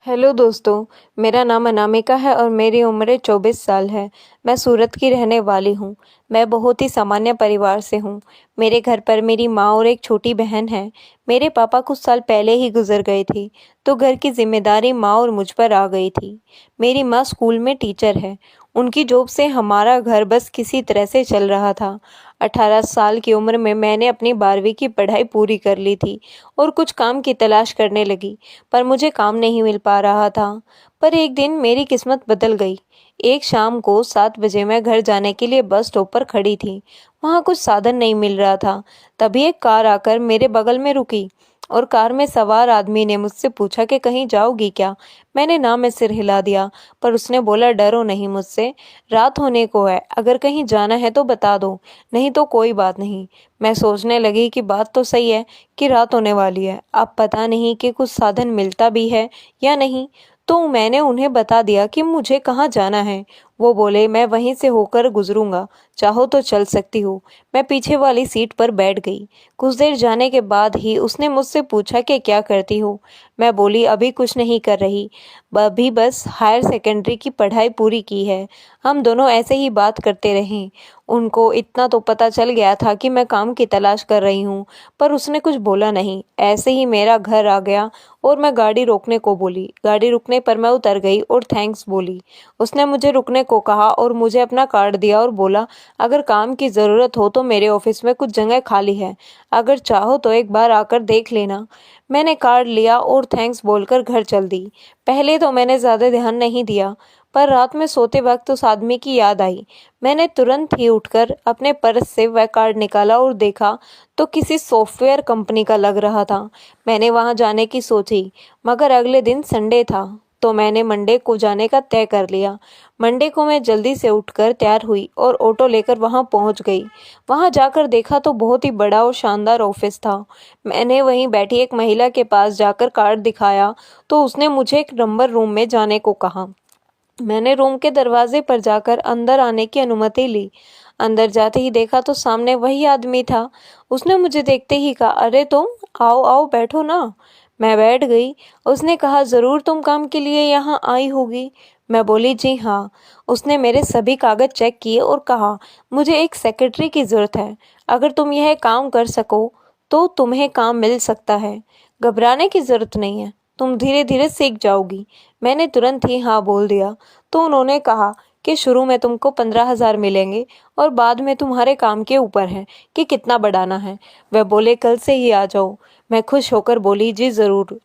Hello दोस्तों, मेरा नाम अनामिका है और मेरी उम्र 24 साल है। मैं सूरत की रहने वाली हूँ। मैं बहुत ही सामान्य परिवार से हूँ। मेरे घर पर मेरी माँ और एक छोटी बहन है। मेरे पापा कुछ साल पहले ही गुजर गए थे, तो घर की जिम्मेदारी माँ और मुझ पर आ गई थी। मेरी माँ स्कूल में टीचर है। उनकी जॉब से हमारा घर बस किसी तरह से चल रहा था। 18 साल की उम्र में मैंने अपनी 12वीं की पढ़ाई पूरी कर ली थी और कुछ काम की तलाश करने लगी, पर मुझे काम नहीं मिल पा रहा था। पर एक दिन मेरी किस्मत बदल गई। एक शाम को 7 बजे मैं घर जाने के लिए बस स्टॉप पर खड़ी थी। वहाँ कुछ साधन नहीं मिल रहा था। तभी एक कार आकर मेरे बगल में रुकी और कार में सवार आदमी ने मुझसे पूछा कि कहीं जाओगी क्या। मैंने ना में सिर हिला दिया, पर उसने बोला डरो नहीं मुझसे, रात होने को है, अगर कहीं जाना है तो बता दो, नहीं तो कोई बात नहीं। मैं सोचने लगी कि बात तो सही है कि रात होने वाली है, अब पता नहीं कि कुछ साधन मिलता भी है या नहीं। तो मैंने उन्हें बता दिया कि मुझे कहाँ जाना है। वो बोले मैं वहीं से होकर गुजरूंगा, चाहो तो चल सकती हो। मैं पीछे वाली सीट पर बैठ गई। कुछ देर जाने के बाद ही उसने मुझसे पूछा कि क्या करती हो। मैं बोली अभी कुछ नहीं कर रही, अभी बस हायर सेकेंडरी की पढ़ाई पूरी की है। हम दोनों ऐसे ही बात करते रहे। उनको इतना तो पता चल गया था कि मैं काम की तलाश कर रही हूँ, पर उसने कुछ बोला नहीं। ऐसे ही मेरा घर आ गया और मैं गाड़ी रोकने को बोली। गाड़ी रुकने पर मैं उतर गई और थैंक्स बोली। उसने मुझे रुकने को कहा और मुझे अपना कार्ड दिया और बोला अगर काम की ज़रूरत हो तो मेरे ऑफिस में कुछ जगह खाली है, अगर चाहो तो एक बार आकर देख लेना। मैंने कार्ड लिया और थैंक्स बोलकर घर चल दी। पहले तो मैंने ज़्यादा ध्यान नहीं दिया, पर रात में सोते वक्त उस आदमी की याद आई। मैंने तुरंत ही उठकर अपने पर्स से वह कार्ड निकाला और देखा तो किसी सॉफ्टवेयर कंपनी का लग रहा था। मैंने वहां जाने की सोची, मगर अगले दिन संडे था, तो मैंने मंडे को जाने का तय कर लिया। मंडे को मैं जल्दी से उठकर तैयार हुई और ऑटो लेकर वहां पहुंच गई। वहां जाकर देखा तो बहुत ही बड़ा और शानदार ऑफिस था। मैंने वहीं बैठी एक महिला के पास जाकर कार्ड दिखाया तो उसने मुझे एक नंबर रूम में जाने को कहा। मैंने रूम के दरवाजे पर जाकर अंदर आने की अनुमति ली। अंदर जाते ही देखा तो सामने वही आदमी था। उसने मुझे देखते ही कहा अरे तुम, आओ आओ बैठो ना। मैं बैठ गई। उसने कहा जरूर तुम काम के लिए यहाँ आई होगी। मैं बोली जी हाँ। उसने मेरे सभी कागज चेक किए और कहा मुझे एक सेक्रेटरी की जरूरत है, अगर तुम यह काम कर सको तो तुम्हें काम मिल सकता है। घबराने की जरूरत नहीं है, तुम धीरे धीरे सीख जाओगी। मैंने तुरंत ही हाँ बोल दिया। तो उन्होंने कहा कि शुरू में तुमको 15,000 मिलेंगे और बाद में तुम्हारे काम के ऊपर है कि कितना बढ़ाना है। वह बोले कल से ही आ जाओ। मैं खुश होकर बोली जी ज़रूर।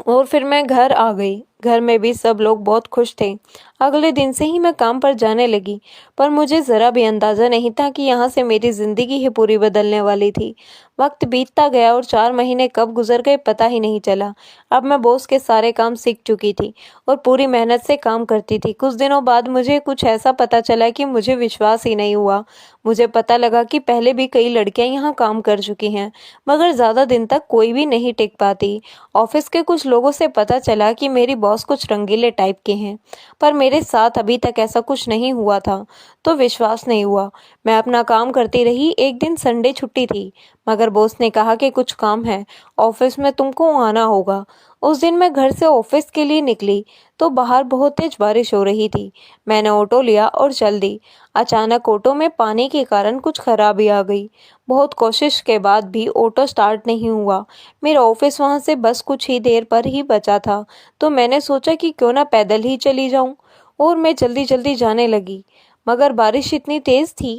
और फिर मैं घर आ गई। घर में भी सब लोग बहुत खुश थे। अगले दिन से ही मैं काम पर जाने लगी, पर मुझे ज़रा भी अंदाज़ा नहीं था कि यहाँ से मेरी ज़िंदगी ही पूरी बदलने वाली थी। वक्त बीतता गया और 4 महीने कब गुजर गए पता ही नहीं चला। अब मैं बॉस के सारे काम सीख चुकी थी और पूरी मेहनत से काम करती थी। कुछ दिनों बाद मुझे कुछ ऐसा पता चला कि मुझे विश्वास ही नहीं हुआ। मुझे पता लगा कि पहले भी कई लड़कियां यहाँ काम कर चुकी हैं, मगर ज़्यादा दिन तक कोई भी नहीं टिक पाती। ऑफिस के कुछ लोगों से पता चला कि मेरी बॉस कुछ रंगीले टाइप के हैं, पर मेरे साथ अभी तक ऐसा कुछ नहीं हुआ था, तो विश्वास नहीं हुआ। मैं अपना काम करती रही। एक दिन संडे छुट्टी थी, मगर बॉस ने कहा कि कुछ काम है, ऑफिस में तुमको आना होगा। उस दिन मैं घर से ऑफिस के लिए निकली तो बाहर बहुत तेज बारिश हो रही थी। मैंने ऑटो लिया और चल दी। अचानक ऑटो में पानी के कारण कुछ खराबी आ गई। बहुत कोशिश के बाद भी ऑटो स्टार्ट नहीं हुआ। मेरा ऑफिस वहां से बस कुछ ही देर पर ही बचा था, तो मैंने सोचा कि क्यों ना पैदल ही चली जाऊं, और मैं जल्दी जल्दी जाने लगी। मगर बारिश इतनी तेज थी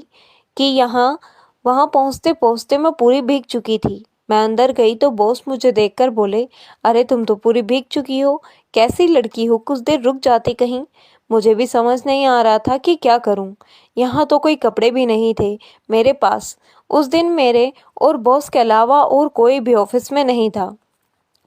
कि वहां पहुंचते पहुंचते मैं पूरी भीग चुकी थी। मैं अंदर गई तो बॉस मुझे देखकर बोले अरे तुम तो पूरी भीग चुकी हो, कैसी लड़की हो, कुछ देर रुक जाती कहीं। मुझे भी समझ नहीं आ रहा था कि क्या करूं। यहाँ तो कोई कपड़े भी नहीं थे मेरे पास। उस दिन मेरे और बॉस के अलावा और कोई भी ऑफिस में नहीं था।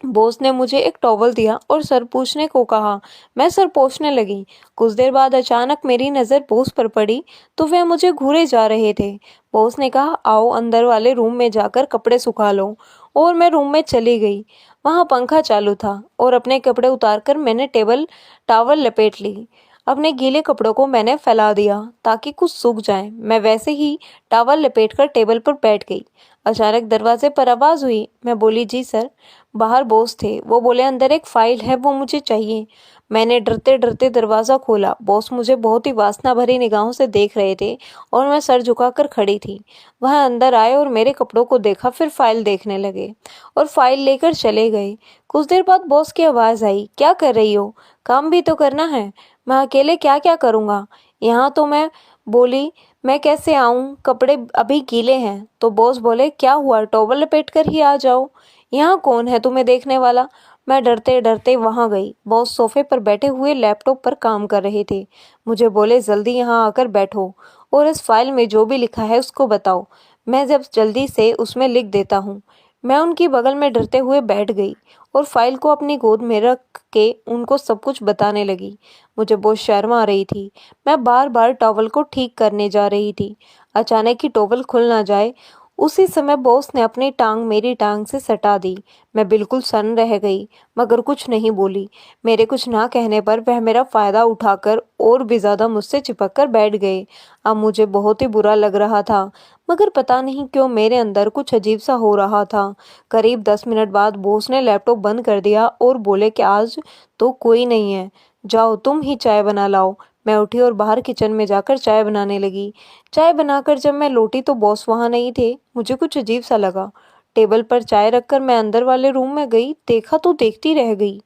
बॉस ने मुझे एक टॉवल दिया और सर पूछने को कहा। मैं सर पोंछने लगी। कुछ देर बाद अचानक मेरी नज़र बॉस पर पड़ी, तो वह मुझे घूरे जा रहे थे। बॉस ने कहा आओ अंदर वाले रूम में जाकर कपड़े सुखा लो, और मैं रूम में चली गई। वहाँ पंखा चालू था और अपने कपड़े उतारकर मैंने टेबल टावल लपेट ली। अपने गीले कपड़ों को मैंने फैला दिया ताकि कुछ सूख जाए। मैं वैसे ही टॉवल लपेटकर टेबल पर बैठ गई। अचानक दरवाजे पर आवाज़ हुई। मैं बोली, जी सर। बाहर बॉस थे। वो बोले, अंदर एक फाइल है, वो मुझे चाहिए। मैंने डरते डरते दरवाज़ा खोला। बॉस मुझे बहुत ही वासना भरी निगाहों से देख रहे थे और मैं सर झुकाकर खड़ी थी। वह अंदर आए और मेरे कपड़ों को देखा, फिर फाइल देखने लगे और फाइल लेकर चले गए। कुछ देर बाद बॉस की आवाज़ आई, क्या कर रही हो? काम भी तो करना है। मैं अकेले क्या क्या करूँगा यहाँ? तो मैं बोली, मैं कैसे आऊँ, कपड़े अभी गीले हैं। तो बॉस बोले, क्या हुआ, टॉवल लपेट कर ही आ जाओ। यहाँ कौन है तुम्हें देखने वाला? मैं डरते डरते वहाँ गई। बॉस सोफे पर बैठे हुए लैपटॉप पर काम कर रहे थे। मुझे बोले, जल्दी यहाँ आकर बैठो और इस फाइल में जो भी लिखा है उसको बताओ। मैं जब जल्दी से उसमें लिख देता हूँ। मैं उनकी बगल में डरते हुए बैठ गई और फाइल को अपनी गोद में रख के उनको सब कुछ बताने लगी। मुझे बहुत शर्म आ रही थी। मैं बार बार टॉवल को ठीक करने जा रही थी, अचानक ही टॉवल खुल ना जाए। उसी समय बॉस ने अपनी टांग मेरी टांग से सटा दी। मैं बिल्कुल सन्न रह गई, मगर कुछ नहीं बोली। मेरे कुछ ना कहने पर वह मेरा फ़ायदा उठाकर और भी ज़्यादा मुझसे चिपक कर बैठ गए। अब मुझे बहुत ही बुरा लग रहा था, मगर पता नहीं क्यों मेरे अंदर कुछ अजीब सा हो रहा था। करीब 10 मिनट बाद बॉस ने लैपटॉप बंद कर दिया और बोले कि आज तो कोई नहीं है, जाओ तुम ही चाय बना लाओ। मैं उठी और बाहर किचन में जाकर चाय बनाने लगी। चाय बनाकर जब मैं लौटी तो बॉस वहाँ नहीं थे। मुझे कुछ अजीब सा लगा। टेबल पर चाय रखकर मैं अंदर वाले रूम में गई, देखा तो देखती रह गई।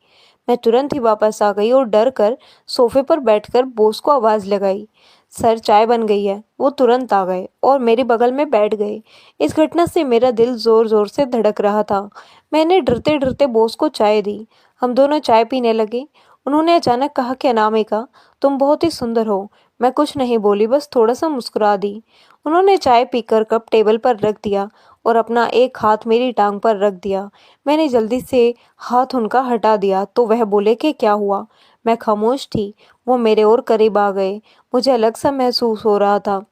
मैं तुरंत ही वापस आ गई और डर कर सोफे पर बैठकर बॉस को आवाज़ लगाई, सर चाय बन गई है। वो तुरंत आ गए और मेरे बगल में बैठ गए। इस घटना से मेरा दिल जोर जोर से धड़क रहा था। मैंने डरते डरते बॉस को चाय दी। हम दोनों चाय पीने लगे। उन्होंने अचानक कहा कि अनामिका, तुम बहुत ही सुंदर हो। मैं कुछ नहीं बोली, बस थोड़ा सा मुस्कुरा दी। उन्होंने चाय पीकर कप टेबल पर रख दिया और अपना एक हाथ मेरी टांग पर रख दिया। मैंने जल्दी से हाथ उनका हटा दिया तो वह बोले कि क्या हुआ। मैं खामोश थी। वो मेरे और करीब आ गए। मुझे अलग सा महसूस हो रहा था।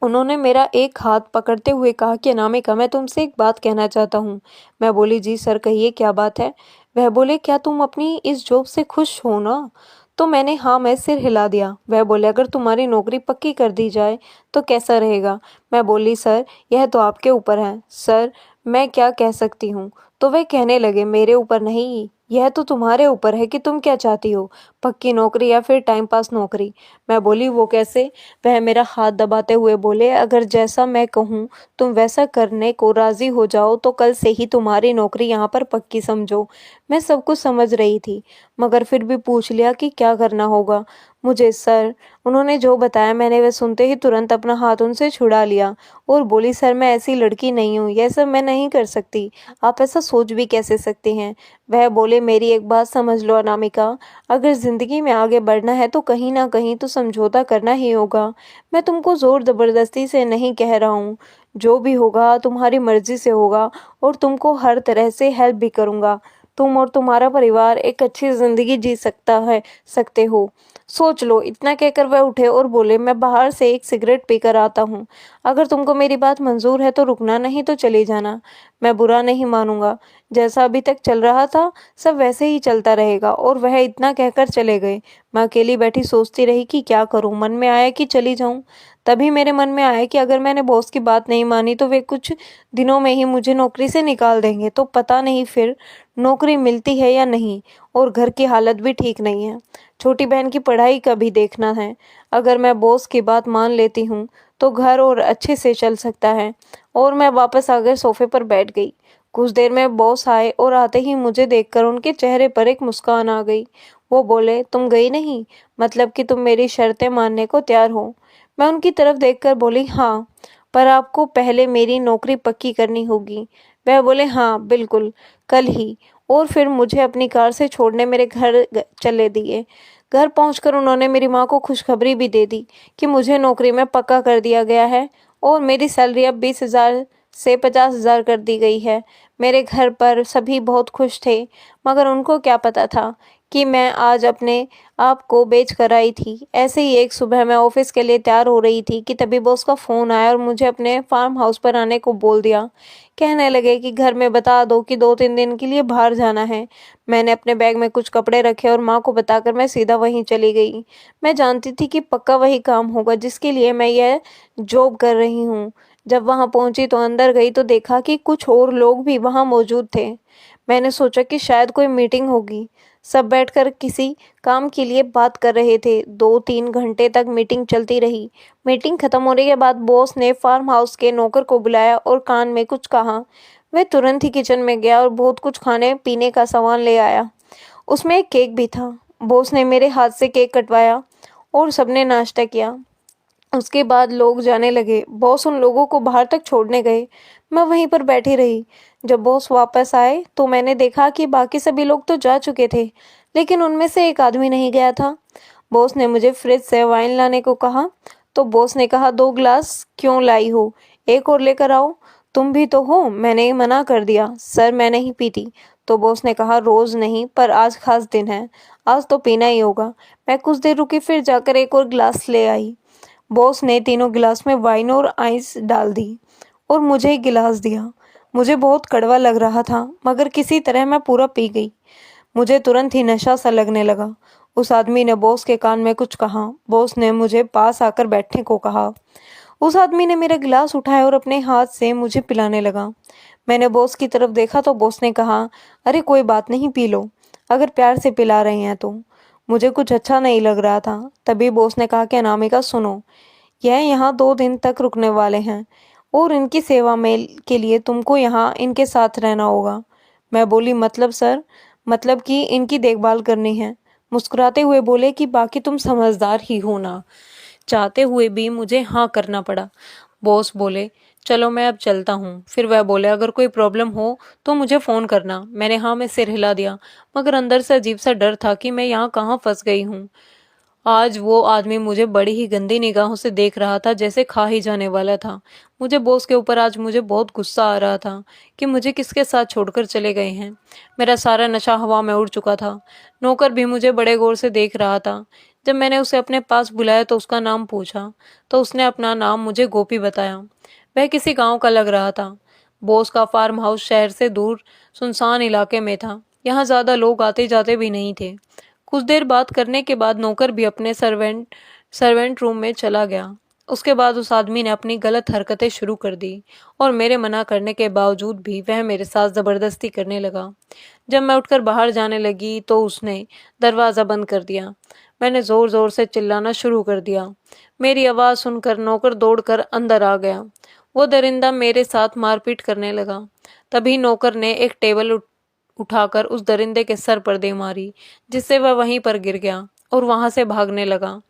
उन्होंने मेरा एक हाथ पकड़ते हुए कहा कि अनामिका, मैं तुमसे एक बात कहना चाहता हूँ। मैं बोली, जी सर कहिए, क्या बात है? वह बोले, क्या तुम अपनी इस जॉब से खुश हो ना? तो मैंने हाँ मैं सिर हिला दिया। वह बोले, अगर तुम्हारी नौकरी पक्की कर दी जाए तो कैसा रहेगा? मैं बोली, सर यह तो आपके ऊपर है। सर मैं क्या कह सकती हूँ? तो वे कहने लगे, मेरे ऊपर नहीं, यह तो तुम्हारे ऊपर है कि तुम क्या चाहती हो, पक्की नौकरी या फिर टाइम पास नौकरी। मैं बोली, वो कैसे? वह मेरा हाथ दबाते हुए बोले, अगर जैसा मैं कहूँ तुम वैसा करने को राजी हो जाओ तो कल से ही तुम्हारी नौकरी यहाँ पर पक्की समझो। मैं सब कुछ समझ रही थी, मगर फिर भी पूछ लिया कि क्या करना होगा मुझे। सर उन्होंने जो बताया मैंने वह सुनते ही तुरंत अपना हाथ उनसे छुड़ा लिया और बोली, सर मैं ऐसी लड़की नहीं हूँ, यह सब मैं नहीं कर सकती। आप ऐसा सोच भी कैसे सकती हैं? वह बोले, मेरी एक बात समझ लो अनामिका, अगर ज़िंदगी में आगे बढ़ना है तो कहीं ना कहीं तो समझौता करना ही होगा। मैं तुमको ज़ोर ज़बरदस्ती से नहीं कह रहा हूँ। जो भी होगा तुम्हारी मर्ज़ी से होगा और तुमको हर तरह से हेल्प भी करूँगा। तुम और तुम्हारा परिवार एक अच्छी ज़िंदगी जी सकते हो। सोच लो। इतना कहकर वह उठे और बोले, मैं बाहर से एक सिगरेट पीकर आता हूँ। अगर तुमको मेरी बात मंजूर है तो रुकना, नहीं तो चली जाना। मैं बुरा नहीं मानूंगा। जैसा अभी तक चल रहा था सब वैसे ही चलता रहेगा। और वह इतना कहकर चले गए। मैं अकेली बैठी सोचती रही कि क्या करूं। मन में आया कि चली जाऊं। तभी मेरे मन में आया कि अगर मैंने बॉस की बात नहीं मानी तो वे कुछ दिनों में ही मुझे नौकरी से निकाल देंगे। तो पता नहीं फिर नौकरी मिलती है या नहीं। और घर की हालत भी ठीक नहीं है। छोटी बहन की पढ़ाई का भी देखना है। अगर मैं बॉस की बात मान लेती हूँ तो घर और अच्छे से चल सकता है। और मैं वापस आकर सोफे पर बैठ गई। कुछ देर में बॉस आए और आते ही मुझे देखकर उनके चेहरे पर एक मुस्कान आ गई। वो बोले, तुम गई नहीं, मतलब कि तुम मेरी शर्तें मानने को तैयार हो? मैं उनकी तरफ देखकर बोली, हाँ, पर आपको पहले मेरी नौकरी पक्की करनी होगी। वह बोले, हाँ बिल्कुल, कल ही। और फिर मुझे अपनी कार से छोड़ने मेरे घर चले दिए। घर पहुंचकर उन्होंने मेरी माँ को खुशखबरी भी दे दी कि मुझे नौकरी में पक्का कर दिया गया है और मेरी सैलरी अब 20,000 से 50,000 कर दी गई है। मेरे घर पर सभी बहुत खुश थे, मगर उनको क्या पता था कि मैं आज अपने आप को बेच कर आई थी। ऐसे ही एक सुबह मैं ऑफिस के लिए तैयार हो रही थी कि तभी बॉस का फ़ोन आया और मुझे अपने फार्म हाउस पर आने को बोल दिया। कहने लगे कि घर में बता दो कि 2-3 दिन के लिए बाहर जाना है। मैंने अपने बैग में कुछ कपड़े रखे और माँ को बताकर मैं सीधा वहीं चली गई। मैं जानती थी कि पक्का वही काम होगा जिसके लिए मैं यह जॉब कर रही हूँ। जब वहाँ पहुँची तो अंदर गई तो देखा कि कुछ और लोग भी वहाँ मौजूद थे। मैंने सोचा कि शायद कोई मीटिंग होगी। सब बैठकर किसी काम के लिए बात कर रहे थे। 2-3 घंटे तक मीटिंग चलती रही। मीटिंग खत्म होने के बाद बॉस ने फार्म हाउस के नौकर को बुलाया और कान में कुछ कहा। वह तुरंत ही किचन में गया और बहुत कुछ खाने पीने का सामान ले आया। उसमें एक केक भी था। बॉस ने मेरे हाथ से केक कटवाया और सबने नाश्ता किया। उसके बाद लोग जाने लगे। बॉस उन लोगों को बाहर तक छोड़ने गए। मैं वहीं पर बैठी रही। जब बॉस वापस आए तो मैंने देखा कि बाकी सभी लोग तो जा चुके थे, लेकिन उनमें से एक आदमी नहीं गया था। बॉस ने मुझे फ्रिज से वाइन लाने को कहा, तो बॉस ने कहा 2 ग्लास क्यों लाई हो, एक और लेकर आओ। तुम भी तो हो। मैंने मना कर दिया, सर मैं नहीं पीती। तो बॉस ने कहा रोज नहीं, पर आज खास दिन है, आज तो पीना ही होगा। मैं कुछ देर रुकी, फिर जाकर एक और ग्लास ले आई। बॉस ने तीनों गिलास में वाइन और आइस डाल दी और मुझे एक गिलास दिया। मुझे बहुत कड़वा लग रहा था, मगर किसी तरह मैं पूरा पी गई। मुझे तुरंत ही नशा सा लगने लगा। उस आदमी ने बॉस के कान में कुछ कहा। बॉस ने मुझे पास आकर बैठने को कहा। उस आदमी ने मेरा गिलास उठाया और अपने हाथ से मुझे पिलाने लगा। मैंने बॉस की तरफ देखा तो बॉस ने कहा, अरे कोई बात नहीं, पी लो, अगर प्यार से पिला रहे हैं तो। मुझे कुछ अच्छा नहीं लग रहा था। तभी बॉस ने कहा कि अनामिका सुनो, यह यहाँ 2 दिन तक रुकने वाले हैं और इनकी सेवा में के लिए तुमको यहाँ इनके साथ रहना होगा। मैं बोली मतलब सर? मतलब कि इनकी देखभाल करनी है। मुस्कुराते हुए बोले कि बाकी तुम समझदार ही हो ना। चाहते हुए भी मुझे हाँ करना पड़ा। बॉस बोले चलो मैं अब चलता हूँ। फिर वह बोले अगर कोई प्रॉब्लम हो तो मुझे फ़ोन करना। मैंने हाँ में सिर हिला दिया, मगर अंदर से अजीब सा डर था कि मैं यहाँ कहाँ फंस गई हूँ। आज वो आदमी मुझे बड़ी ही गंदी निगाहों से देख रहा था, जैसे खा ही जाने वाला था। मुझे बॉस के ऊपर आज मुझे बहुत गुस्सा आ रहा था कि मुझे किसके साथ छोड़कर चले गए हैं। मेरा सारा नशा हवा में उड़ चुका था। नौकर भी मुझे बड़े गौर से देख रहा था। जब मैंने उसे अपने पास बुलाया तो उसका नाम पूछा, तो उसने अपना नाम मुझे गोपी बताया। वह किसी गांव का लग रहा था। बॉस का फार्म हाउस शहर से दूर सुनसान इलाके में था। यहाँ ज्यादा लोग आते जाते भी नहीं थे। कुछ देर बात करने के बाद नौकर भी अपने सर्वेंट रूम में चला गया। उसके बाद उस आदमी ने अपनी गलत हरकतें शुरू कर दी और मेरे मना करने के बावजूद भी वह मेरे साथ जबरदस्ती करने लगा। जब मैं उठकर बाहर जाने लगी तो उसने दरवाज़ा बंद कर दिया। मैंने जोर जोर से चिल्लाना शुरू कर दिया। मेरी आवाज़ सुनकर नौकर दौड़कर अंदर आ गया। वो दरिंदा मेरे साथ मारपीट करने लगा। तभी नौकर ने एक टेबल उठाकर उस दरिंदे के सर पर दे मारी, जिससे वह वहीं पर गिर गया और वहां से भागने लगा।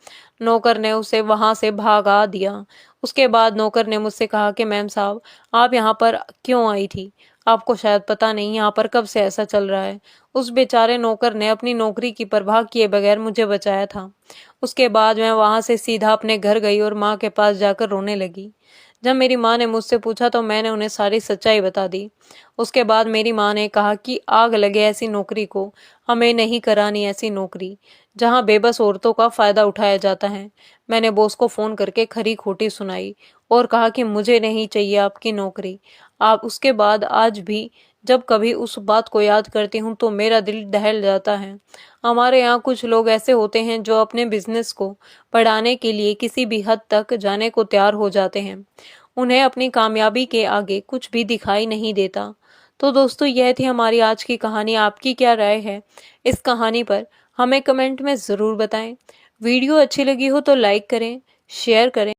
नौकर ने उसे वहां से भागा दिया। उसके बाद नौकर ने मुझसे कहा कि मैम साहब, आप यहाँ पर क्यों आई थी? आपको शायद पता नहीं यहाँ पर कब से ऐसा चल रहा है। उस बेचारे नौकर ने अपनी नौकरी की परवाह किए बगैर मुझे बचाया था। उसके बाद मैं वहां से सीधा अपने घर गई और माँ के पास जाकर रोने लगी। जब मेरी माँ ने मुझसे पूछा तो मैंने उन्हें सारी सच्चाई बता दी। उसके बाद मेरी माँ ने कहा कि आग लगे ऐसी नौकरी को, हमें नहीं करानी ऐसी नौकरी जहाँ बेबस औरतों का फायदा उठाया जाता है। मैंने बॉस को फोन करके खरी खोटी सुनाई और कहा कि मुझे नहीं चाहिए आपकी नौकरी। आप उसके बाद आज भी जब कभी उस बात को याद करती हूँ तो मेरा दिल दहल जाता है। हमारे यहाँ कुछ लोग ऐसे होते हैं जो अपने बिजनेस को बढ़ाने के लिए किसी भी हद तक जाने को तैयार हो जाते हैं। उन्हें अपनी कामयाबी के आगे कुछ भी दिखाई नहीं देता। तो दोस्तों, यह थी हमारी आज की कहानी। आपकी क्या राय है इस कहानी पर? हमें कमेंट में ज़रूर बताएं। वीडियो अच्छी लगी हो तो लाइक करें, शेयर करें।